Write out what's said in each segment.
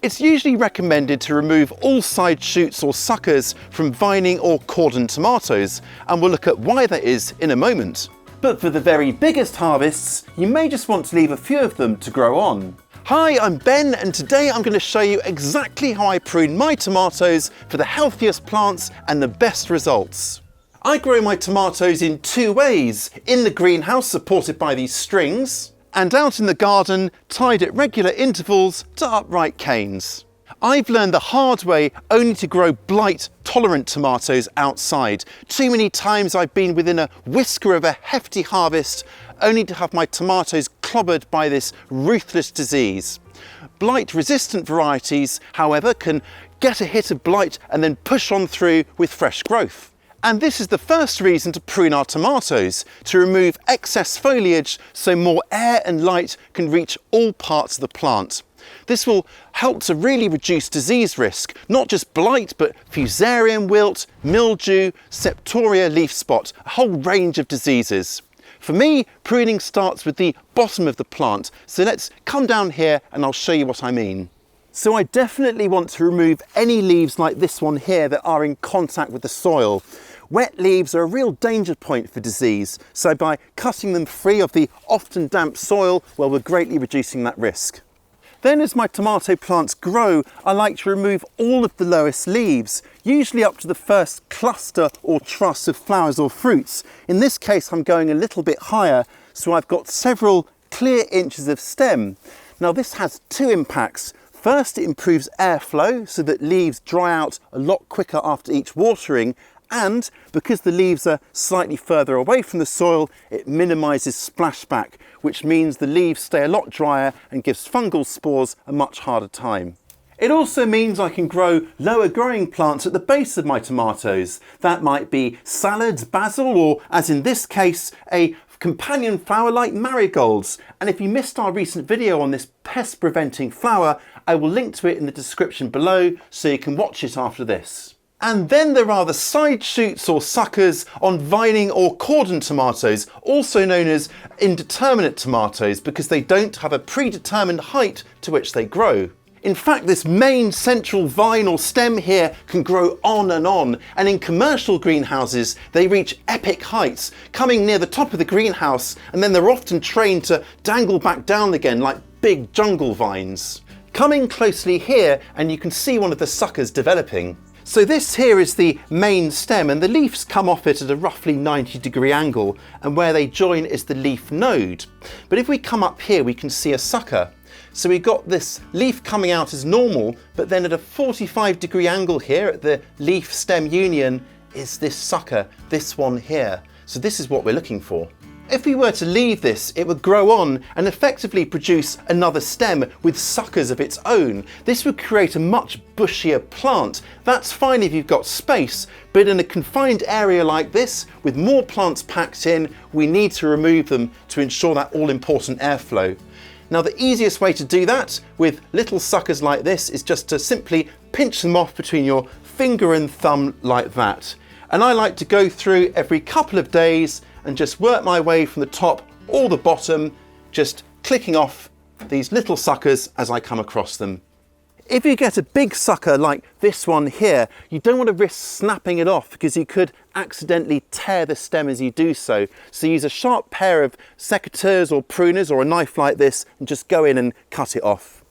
It's usually recommended to remove all side shoots or suckers from vining or cordon tomatoes, and we'll look at why that is in a moment. But for the very biggest harvests, you may just want to leave a few of them to grow on. Hi, I'm Ben, and today I'm going to show you exactly how I prune my tomatoes for the healthiest plants and the best results. I grow my tomatoes in two ways: in the greenhouse supported by these strings, and out in the garden tied at regular intervals to upright canes. I've learned the hard way only to grow blight tolerant tomatoes outside. Too many times I've been within a whisker of a hefty harvest only to have my tomatoes clobbered by this ruthless disease. Blight resistant varieties, however, can get a hit of blight and then push on through with fresh growth. And this is the first reason to prune our tomatoes, to remove excess foliage so more air and light can reach all parts of the plant. This will help to really reduce disease risk, not just blight, but fusarium wilt, mildew, septoria leaf spot, a whole range of diseases. For me, pruning starts with the bottom of the plant, so let's come down here and I'll show you what I mean. So I definitely want to remove any leaves like this one here that are in contact with the soil. Wet leaves are a real danger point for disease, so by cutting them free of the often damp soil, well, we're greatly reducing that risk. Then as my tomato plants grow, I like to remove all of the lowest leaves, usually up to the first cluster or truss of flowers or fruits. In this case, I'm going a little bit higher, so I've got several clear inches of stem. Now this has two impacts. First, it improves airflow so that leaves dry out a lot quicker after each watering, and because the leaves are slightly further away from the soil, it minimises splashback, which means the leaves stay a lot drier and gives fungal spores a much harder time. It also means I can grow lower growing plants at the base of my tomatoes. That might be salads, basil, or as in this case, a companion flower like marigolds. And if you missed our recent video on this pest preventing flower, I will link to it in the description below so you can watch it after this. And then there are the side shoots or suckers on vining or cordon tomatoes, also known as indeterminate tomatoes, because they don't have a predetermined height to which they grow. In fact, this main central vine or stem here can grow on, and in commercial greenhouses they reach epic heights, coming near the top of the greenhouse, and then they're often trained to dangle back down again like big jungle vines. Come in closely here and you can see one of the suckers developing. So this here is the main stem, and the leaves come off it at a roughly 90-degree angle, and where they join is the leaf node. But if we come up here, we can see a sucker. So we've got this leaf coming out as normal, but then at a 45-degree angle here at the leaf stem union is this sucker, this one here. So this is what we're looking for. If we were to leave this, it would grow on and effectively produce another stem with suckers of its own. This would create a much bushier plant. That's fine if you've got space, but in a confined area like this, with more plants packed in, we need to remove them to ensure that all-important airflow. Now the easiest way to do that with little suckers like this is just to simply pinch them off between your finger and thumb like that. And I like to go through every couple of days and just work my way from the top or the bottom, just clicking off these little suckers as I come across them. If you get a big sucker like this one here, you don't want to risk snapping it off because you could accidentally tear the stem as you do so. So use a sharp pair of secateurs or pruners or a knife like this and just go in and cut it off.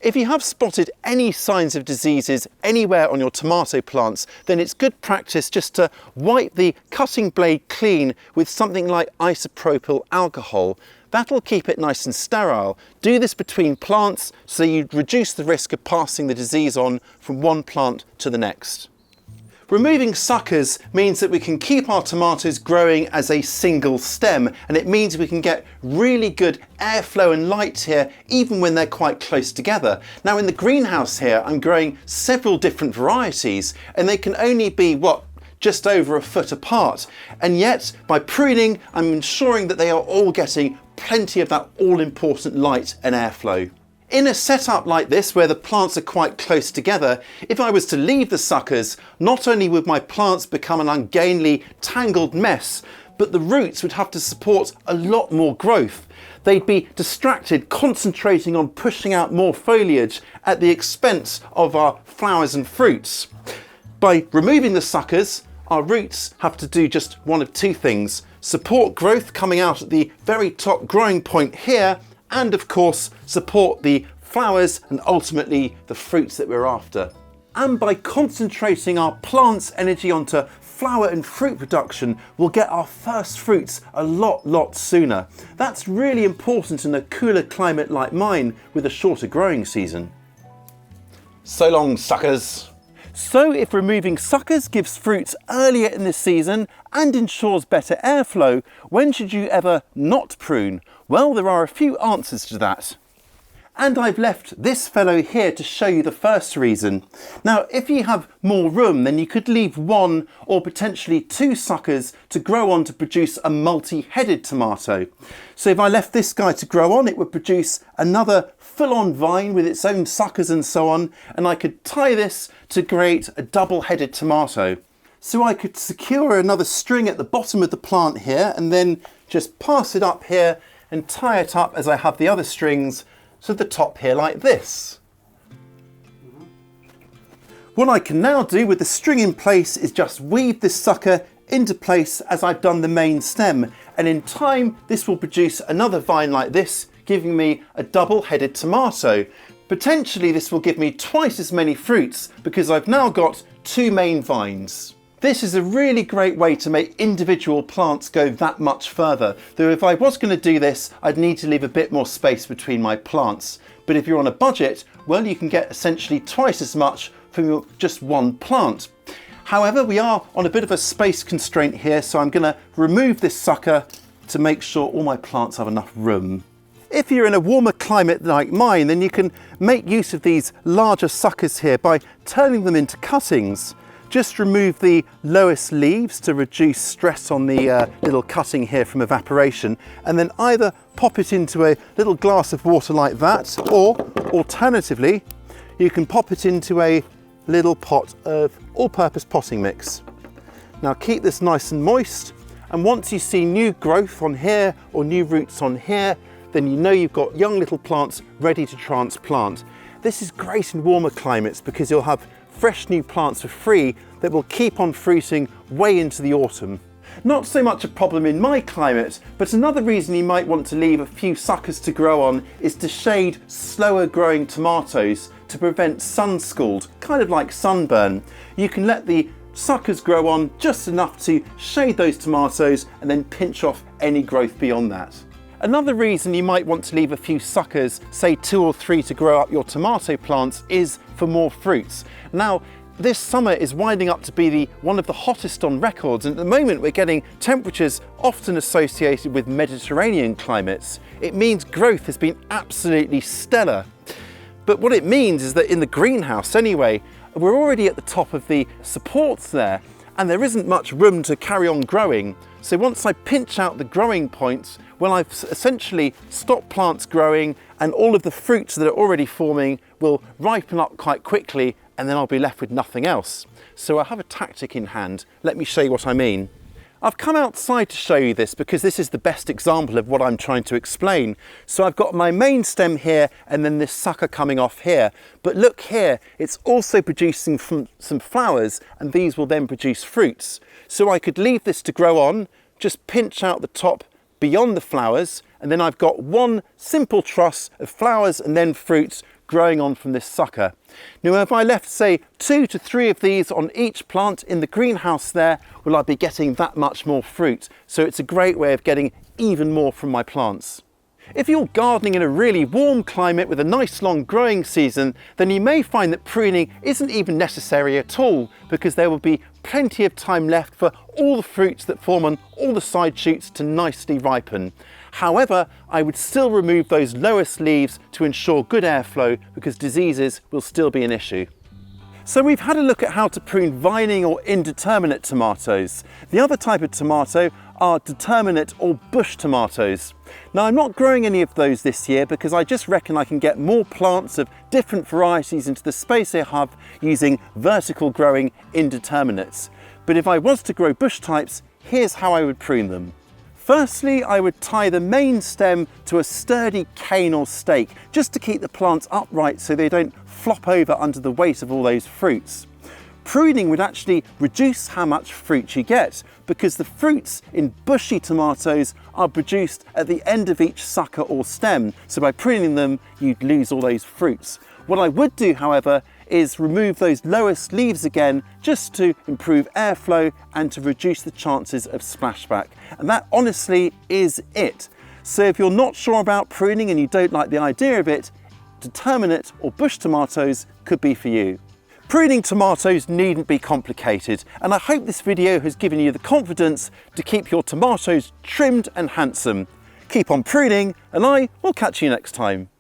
If you have spotted any signs of diseases anywhere on your tomato plants, then it's good practice just to wipe the cutting blade clean with something like isopropyl alcohol. That'll keep it nice and sterile. Do this between plants so you reduce the risk of passing the disease on from one plant to the next. Removing suckers means that we can keep our tomatoes growing as a single stem, and it means we can get really good airflow and light here even when they're quite close together. Now in the greenhouse here I'm growing several different varieties and they can only be just over a foot apart, and yet by pruning I'm ensuring that they are all getting plenty of that all-important light and airflow. In a setup like this, where the plants are quite close together, if I was to leave the suckers, not only would my plants become an ungainly, tangled mess, but the roots would have to support a lot more growth. They'd be distracted, concentrating on pushing out more foliage at the expense of our flowers and fruits. By removing the suckers, our roots have to do just one of two things: support growth coming out at the very top growing point here, and of course support the flowers and ultimately the fruits that we're after. And by concentrating our plant's energy onto flower and fruit production, we'll get our first fruits a lot sooner. That's really important in a cooler climate like mine with a shorter growing season. So long, suckers. So if removing suckers gives fruits earlier in the season and ensures better airflow, when should you ever not prune? Well, there are a few answers to that. And I've left this fellow here to show you the first reason. Now, if you have more room, then you could leave one or potentially two suckers to grow on to produce a multi-headed tomato. So if I left this guy to grow on, it would produce another full-on vine with its own suckers and so on, and I could tie this to create a double-headed tomato. So I could secure another string at the bottom of the plant here and then just pass it up here and tie it up as I have the other strings to the top here like this. What I can now do with the string in place is just weave this sucker into place as I've done the main stem, and in time this will produce another vine like this, giving me a double-headed tomato. Potentially this will give me twice as many fruits because I've now got two main vines. This is a really great way to make individual plants go that much further, though if I was going to do this, I'd need to leave a bit more space between my plants. But if you're on a budget, well, you can get essentially twice as much from just one plant. However, we are on a bit of a space constraint here, so I'm going to remove this sucker to make sure all my plants have enough room. If you're in a warmer climate like mine, then you can make use of these larger suckers here by turning them into cuttings. Just remove the lowest leaves to reduce stress on the little cutting here from evaporation, and then either pop it into a little glass of water like that, or alternatively, you can pop it into a little pot of all-purpose potting mix. Now keep this nice and moist, and once you see new growth on here or new roots on here, then you know you've got young little plants ready to transplant. This is great in warmer climates because you'll have fresh new plants for free that will keep on fruiting way into the autumn. Not so much a problem in my climate, but another reason you might want to leave a few suckers to grow on is to shade slower growing tomatoes to prevent sun scald, kind of like sunburn. You can let the suckers grow on just enough to shade those tomatoes and then pinch off any growth beyond that. Another reason you might want to leave a few suckers, say 2 or 3 to grow up your tomato plants, is for more fruits. Now, this summer is winding up to be one of the hottest on records, and at the moment we're getting temperatures often associated with Mediterranean climates. It means growth has been absolutely stellar. But what it means is that in the greenhouse anyway, we're already at the top of the supports there, and there isn't much room to carry on growing. So once I pinch out the growing points, well, I've essentially stopped plants growing, and all of the fruits that are already forming will ripen up quite quickly, and then I'll be left with nothing else. So I have a tactic in hand. Let me show you what I mean. I've come outside to show you this because this is the best example of what I'm trying to explain. So I've got my main stem here and then this sucker coming off here. But look here, it's also producing some flowers, and these will then produce fruits. So I could leave this to grow on, just pinch out the top beyond the flowers, and then I've got one simple truss of flowers and then fruits growing on from this sucker. Now if I left, say, 2 to 3 of these on each plant in the greenhouse there, well, I'd be getting that much more fruit. So it's a great way of getting even more from my plants. If you're gardening in a really warm climate with a nice long growing season, then you may find that pruning isn't even necessary at all, because there will be plenty of time left for all the fruits that form on all the side shoots to nicely ripen. However, I would still remove those lowest leaves to ensure good airflow, because diseases will still be an issue. So we've had a look at how to prune vining or indeterminate tomatoes. The other type of tomato are determinate or bush tomatoes. Now I'm not growing any of those this year because I just reckon I can get more plants of different varieties into the space I have using vertical growing indeterminates. But if I was to grow bush types, here's how I would prune them. Firstly, I would tie the main stem to a sturdy cane or stake, just to keep the plants upright so they don't flop over under the weight of all those fruits. Pruning would actually reduce how much fruit you get, because the fruits in bushy tomatoes are produced at the end of each sucker or stem, so by pruning them you'd lose all those fruits. What I would do, however, is remove those lowest leaves again, just to improve airflow and to reduce the chances of splashback. And that honestly is it. So if you're not sure about pruning and you don't like the idea of it, determinate or bush tomatoes could be for you. Pruning tomatoes needn't be complicated, and I hope this video has given you the confidence to keep your tomatoes trimmed and handsome. Keep on pruning, and I will catch you next time.